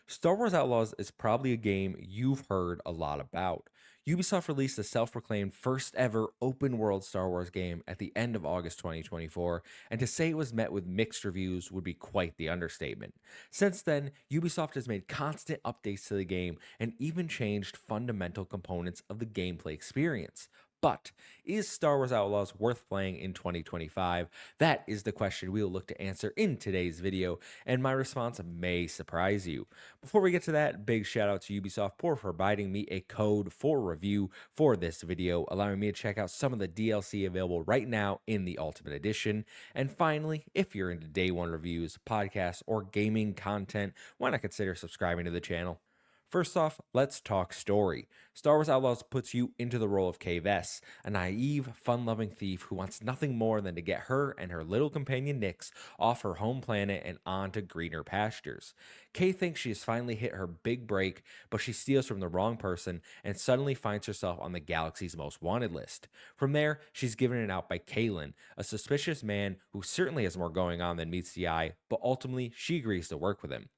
Star Wars Outlaws is probably a game you've heard a lot about. Ubisoft released the self proclaimed first ever open world Star Wars game at the end of August 2024, and to say it was met with mixed reviews would be quite the understatement. Since then, Ubisoft has made constant updates to the game and even changed fundamental components of the gameplay experience. But is Star Wars Outlaws worth playing in 2025? That is the question we will look to answer in today's video, and my response may surprise you. Before we get to that, big shout out to Ubisoft for providing me a code for review for this video, allowing me to check out some of the DLC available right now in the Ultimate Edition. And finally, if you're into day one reviews, podcasts, or gaming content, why not consider subscribing to the channel? First off, let's talk story. Star Wars Outlaws puts you into the role of Kay Vess, a naive, fun-loving thief who wants nothing more than to get her and her little companion Nix off her home planet and onto greener pastures. Kay thinks she has finally hit her big break, but she steals from the wrong person and suddenly finds herself on the galaxy's most wanted list. From there, she's given it out by Kalen, a suspicious man who certainly has more going on than meets the eye, but ultimately she agrees to work with him.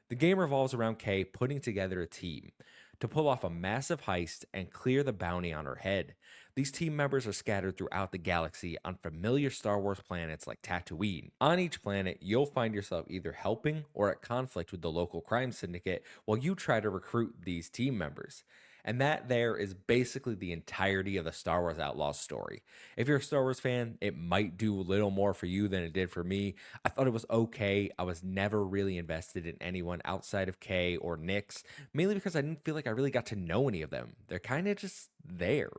The game revolves around Kay putting together a team to pull off a massive heist and clear the bounty on her head. These team members are scattered throughout the galaxy on familiar Star Wars planets like Tatooine. On each planet, you'll find yourself either helping or at conflict with the local crime syndicate while you try to recruit these team members. And that there is basically the entirety of the Star Wars Outlaws story. If you're a Star Wars fan, it might do a little more for you than it did for me. I thought it was okay. I was never really invested in anyone outside of Kay or Nix, mainly because I didn't feel like I really got to know any of them. They're kind of just there.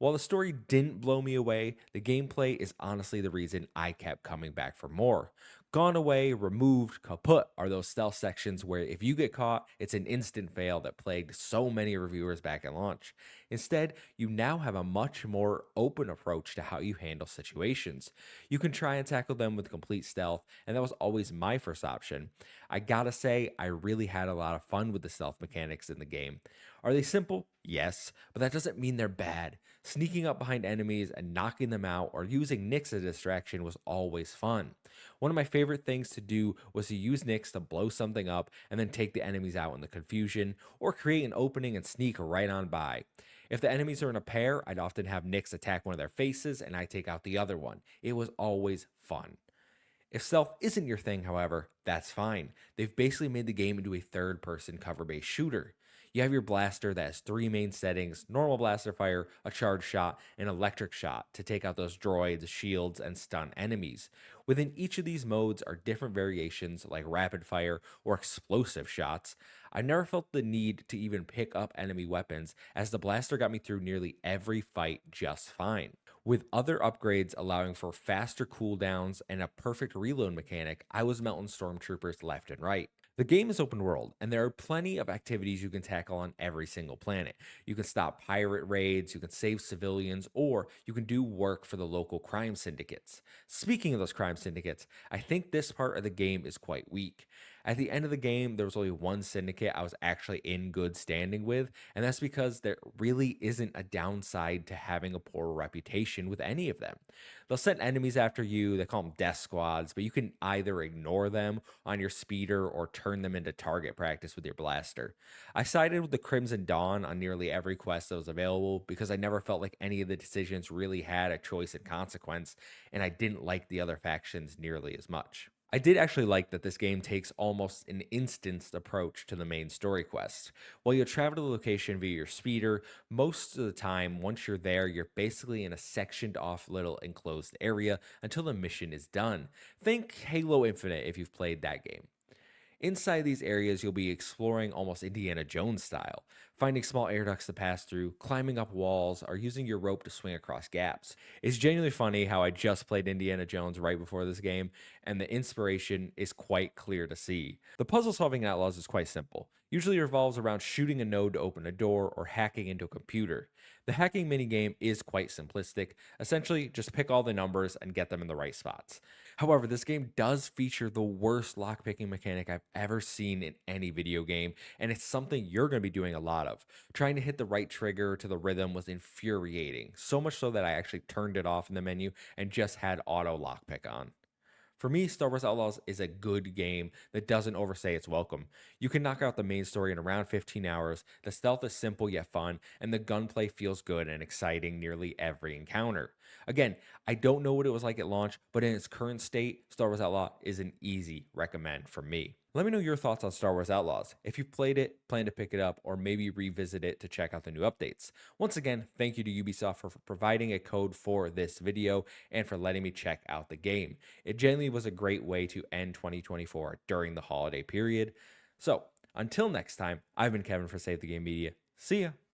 While the story didn't blow me away, the gameplay is honestly the reason I kept coming back for more. Gone away, removed, kaput are those stealth sections where if you get caught, it's an instant fail that plagued so many reviewers back at launch. Instead, you now have a much more open approach to how you handle situations. You can try and tackle them with complete stealth, and that was always my first option. I gotta say, I really had a lot of fun with the stealth mechanics in the game. Are they simple? Yes, but that doesn't mean they're bad. Sneaking up behind enemies and knocking them out or using Nyx as a distraction was always fun. One of my favorite things to do was to use Nyx to blow something up and then take the enemies out in the confusion, or create an opening and sneak right on by. If the enemies are in a pair, I'd often have Nyx attack one of their faces and I take out the other one. It was always fun. If stealth isn't your thing, however, that's fine. They've basically made the game into a third person cover based shooter. You have your blaster that has three main settings: normal blaster fire, a charge shot, and electric shot to take out those droids, shields, and stun enemies. Within each of these modes are different variations like rapid fire or explosive shots. I never felt the need to even pick up enemy weapons, as the blaster got me through nearly every fight just fine. With other upgrades allowing for faster cooldowns and a perfect reload mechanic, I was melting stormtroopers left and right. The game is open world, and there are plenty of activities you can tackle on every single planet. You can stop pirate raids, you can save civilians, or you can do work for the local crime syndicates. Speaking of those crime syndicates, I think this part of the game is quite weak. At the end of the game, there was only one syndicate I was actually in good standing with, and that's because there really isn't a downside to having a poor reputation with any of them. They'll send enemies after you, they call them death squads, but you can either ignore them on your speeder or turn them into target practice with your blaster. I sided with the Crimson Dawn on nearly every quest that was available because I never felt like any of the decisions really had a choice and consequence, and I didn't like the other factions nearly as much. I did actually like that this game takes almost an instanced approach to the main story quests. While you'll travel to the location via your speeder, most of the time, once you're there, you're basically in a sectioned off little enclosed area until the mission is done. Think Halo Infinite if you've played that game. Inside these areas, you'll be exploring almost Indiana Jones style, finding small air ducts to pass through, climbing up walls, or using your rope to swing across gaps. It's genuinely funny how I just played Indiana Jones right before this game, and the inspiration is quite clear to see. The puzzle solving in Outlaws is quite simple. Usually revolves around shooting a node to open a door or hacking into a computer. The hacking minigame is quite simplistic. Essentially, just pick all the numbers and get them in the right spots. However, this game does feature the worst lockpicking mechanic I've ever seen in any video game, and it's something you're going to be doing a lot of. Trying to hit the right trigger to the rhythm was infuriating, so much so that I actually turned it off in the menu and just had auto lockpick on. For me, Star Wars Outlaws is a good game that doesn't overstay its welcome. You can knock out the main story in around 15 hours, the stealth is simple yet fun, and the gunplay feels good and exciting nearly every encounter. Again, I don't know what it was like at launch, but in its current state, Star Wars Outlaw is an easy recommend for me. Let me know your thoughts on Star Wars Outlaws. If you've played it, plan to pick it up, or maybe revisit it to check out the new updates. Once again, thank you to Ubisoft for providing a code for this video and for letting me check out the game. It genuinely was a great way to end 2024 during the holiday period. So, until next time, I've been Kevin for Save the Game Media. See ya.